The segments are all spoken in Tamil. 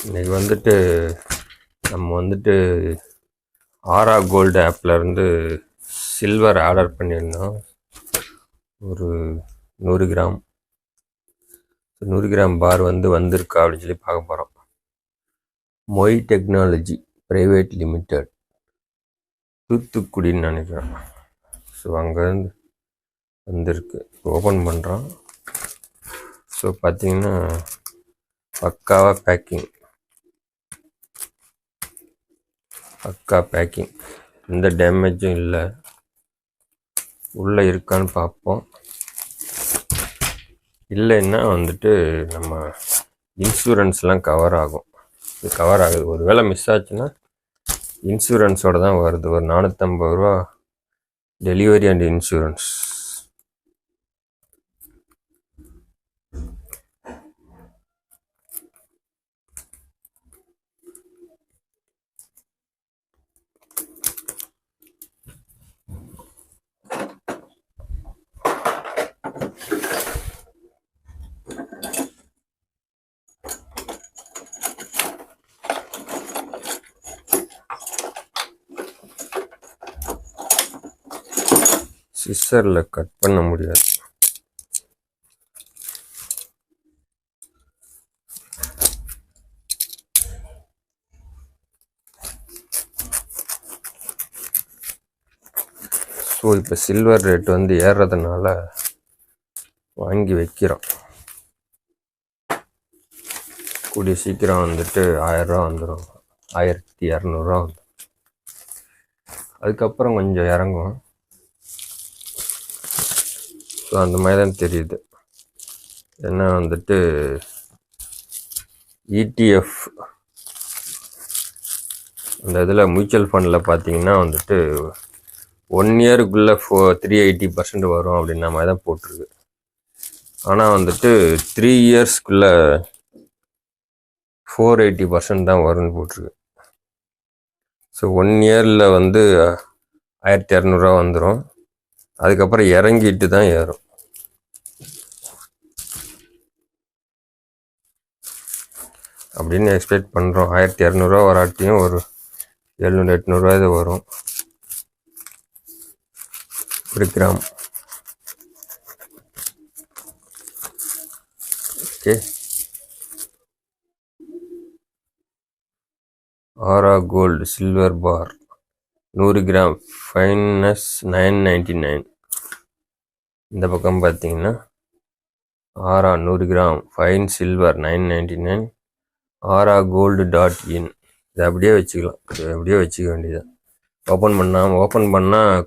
இன்றைக்கி வந்துட்டு நம்ம வந்துட்டு ஆரா கோல்டு ஆப்லேருந்து சில்வர் ஆர்டர் பண்ணியிருந்தோம். ஒரு 100 கிராம் பார் வந்திருக்கா அப்படின்னு சொல்லி பார்க்க போகிறோம். மொய் டெக்னாலஜி ப்ரைவேட் லிமிடெட், தூத்துக்குடின்னு நினைக்கிறேன். ஸோ அங்கேருந்து வந்திருக்கு. ஓப்பன் பண்ணுறோம். ஸோ பார்த்தீங்கன்னா பக்கா பேக்கிங், எந்த டேமேஜும் இல்லை. உள்ளே இருக்கான்னு பார்ப்போம். இல்லைன்னா வந்துட்டு நம்ம இன்சூரன்ஸ்லாம் கவர் ஆகும். இது கவர் ஆகுது. ஒரு வேளை மிஸ் ஆச்சுன்னா இன்சூரன்ஸோடு தான் வருது. ஒரு 450 ரூபா டெலிவரி அண்ட் இன்சூரன்ஸ். சிஸ்ஸரில் கட் பண்ண முடியாது. ஸோ இப்போ சில்வர் ரேட் ஏறுறதுனால வாங்கி வைக்கிறோம். கூடிய சீக்கிரம் 1000 ரூபா வந்துடும், 1200 ரூபா வந்துடும். அதுக்கப்புறம் கொஞ்சம் இறங்கும். ஸோ அந்த மாதிரி தான் தெரியுது. ஏன்னா ETF அந்த இதில் மியூச்சுவல் ஃபண்டில் பார்த்தீங்கன்னா 1 இயருக்குள்ளே 380% வரும் அப்படின்ற மாதிரி தான் போட்டிருக்கு. ஆனால் 3 இயர்ஸ்க்குள்ளே 480% தான் வரும்னு போட்டிருக்கு. ஸோ 1 இயரில் 1200 ரூபா வந்துடும். அதுக்கப்புறம் இறங்கிட்டு தான் ஏறும். அப்படின்னு எக்ஸ்பெக்ட் பண்ணுறோம். 1200 ரூபா வராட்டியும் ஒரு 700-800 ரூபா இது வரும். 1 கிராம். ஓகே, ஆரா கோல்டு சில்வர் பார் 100 கிராம் ஃபைனஸ் 999. இந்த பக்கம் பார்த்தீங்கன்னா ஆரா 100 கிராம் ஃபைன் சில்வர் 999. ஆரா கோல்டு .in. இதை அப்படியே வச்சுக்கலாம். இதை அப்படியே வச்சுக்க வேண்டியதான். ஓப்பன் பண்ணால்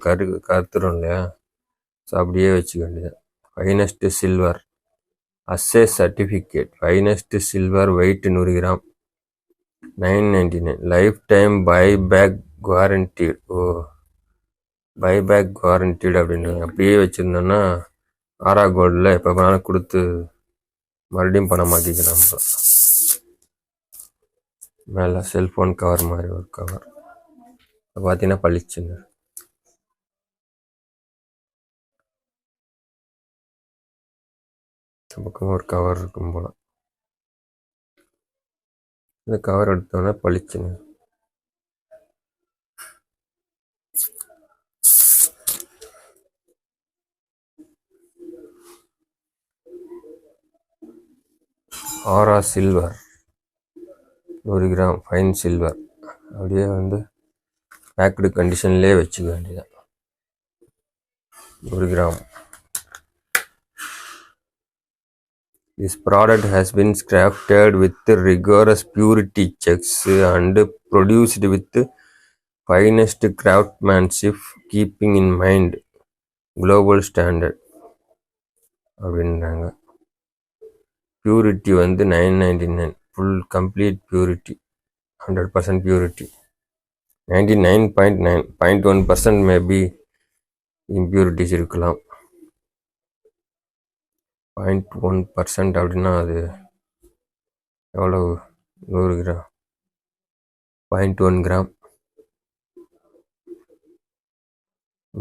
கருத்துரும் இல்லையா? ஸோ அப்படியே வச்சுக்க வேண்டியதான். Finest silver assay certificate, finest silver weight 100 gram 999. Lifetime buyback guaranteed. Buyback guaranteed அப்படின்றாங்க. அப்படியே வச்சுருந்தோன்னா ஆரா கோல்டில் எப்போ வேணாலும் கொடுத்து மறுபடியும் பணம் மாற்றிக்கலாம். மேலே செல்ஃபோன் கவர் மாதிரி ஒரு கவர் பார்த்தீங்கன்னா பளிச்சுன்னு. பக்கம் ஒரு கவர் இருக்கும் போல். இந்த கவர் எடுத்தோன்னா பளிச்சுன்னு. ஆரா சில்வர் 100 கிராம் ஃபைன் சில்வர் அப்படியே பேக்டு கண்டிஷன்லேயே வச்சுக்க வேண்டியதான். 100 gram. This product has been crafted with rigorous purity checks and produced with finest craftsmanship, keeping in mind global standard அப்படின்றாங்க. Purity 999. Full complete purity, 100% purity. 99.9, 0.1% maybe impurities இருக்கலாம். 0.1% அப்படின்னா அது எவ்வளவு? 100 கிராம் 0.1 கிராம்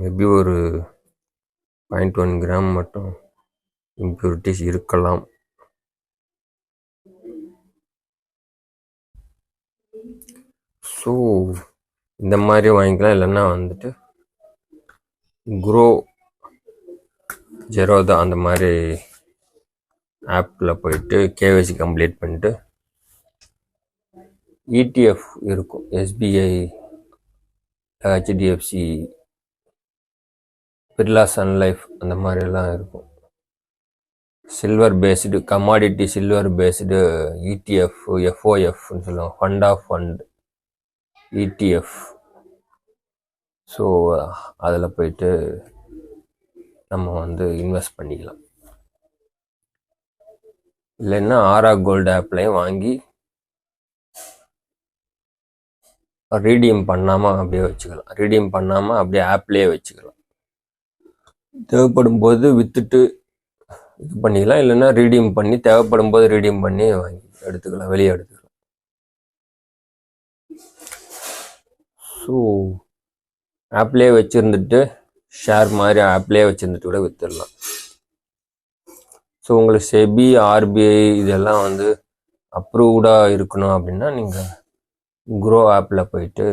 மேபி ஒரு 0.1 கிராம் மட்டும் இம்பியூரிட்டிஸ் இருக்கலாம். ஸோ இந்த மாதிரி வாங்கிக்கலாம். இல்லைன்னா வந்துட்டு க்ரோ ஜெரோதா அந்த மாதிரி ஆப்பில் போயிட்டு கேஒய்சி கம்ப்ளீட் பண்ணிட்டு ETF இருக்கும், SBI, HDFC, Birla sun life அந்த மாதிரிலாம் இருக்கும். Silver based commodity, silver based ETF, FOFன்னு சொல்லுவாங்க, fund of fund ETF. So அதில் போயிட்டு நம்ம வந்து இன்வெஸ்ட் பண்ணிக்கலாம். இல்லைன்னா ஆரா கோல்டு ஆப்லையும் வாங்கி ரீடீம் பண்ணாமல் அப்படியே வச்சுக்கலாம். ரீடீம் பண்ணாமல் அப்படியே ஆப்லேயே வச்சுக்கலாம். தேவைப்படும் போது விற்றுட்டு இது பண்ணிக்கலாம். இல்லைன்னா ரீடீம் பண்ணி தேவைப்படும் போது ரீடீம் பண்ணி வாங்கி எடுத்துக்கலாம், வெளியே எடுத்துக்கலாம். ஸோ ஆப்லேயே வச்சுருந்துட்டு ஷேர் மாதிரி ஆப்லேயே வச்சுருந்துட்டு கூட விற்றுடலாம். ஸோ உங்களுக்கு செபி, ஆர்பிஐ இதெல்லாம் வந்து அப்ரூவ்டாக இருக்கணும் அப்படின்னா நீங்கள் க்ரோ ஆப்பில் போயிட்டு,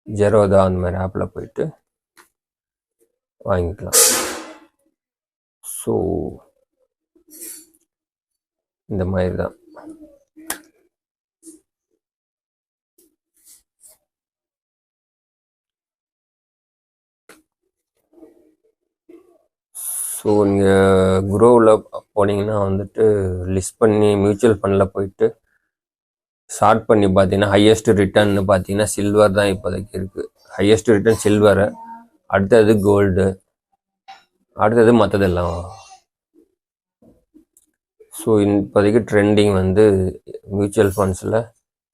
ஜெரோதா அந்த மாதிரி ஆப்பில் போயிட்டு வாங்கிக்கலாம். ஸோ இந்த மாதிரி தான். ஸோ நீங்கள் க்ரோவில் போனீங்கன்னா வந்துட்டு லிஸ்ட் பண்ணி மியூச்சுவல் ஃபண்டில் போயிட்டு ஷார்ட் பண்ணி பார்த்தீங்கன்னா ஹையஸ்ட் ரிட்டர்ன்னு பார்த்தீங்கன்னா சில்வர் தான் இப்போதைக்கு இருக்குது. ஹையஸ்ட் ரிட்டர்ன் சில்வரு, அடுத்தது கோல்டு, அடுத்தது மற்றதெல்லாம். ஸோ இப்போதைக்கு ட்ரெண்டிங் வந்து மியூச்சுவல் ஃபண்ட்ஸில்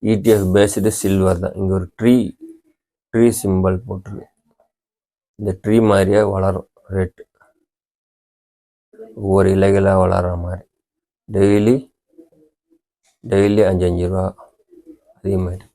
ETF பேஸ்டு சில்வர் தான். இங்கே ஒரு ட்ரீ சிம்பிள் போட்டிருக்கு. இந்த ட்ரீ மாதிரியே வளரும் ரேட்டு, ஒவ்வொரு இலைகளாக வளர்கிற மாதிரி. டெய்லி 5 ரூபா அதே மாதிரி.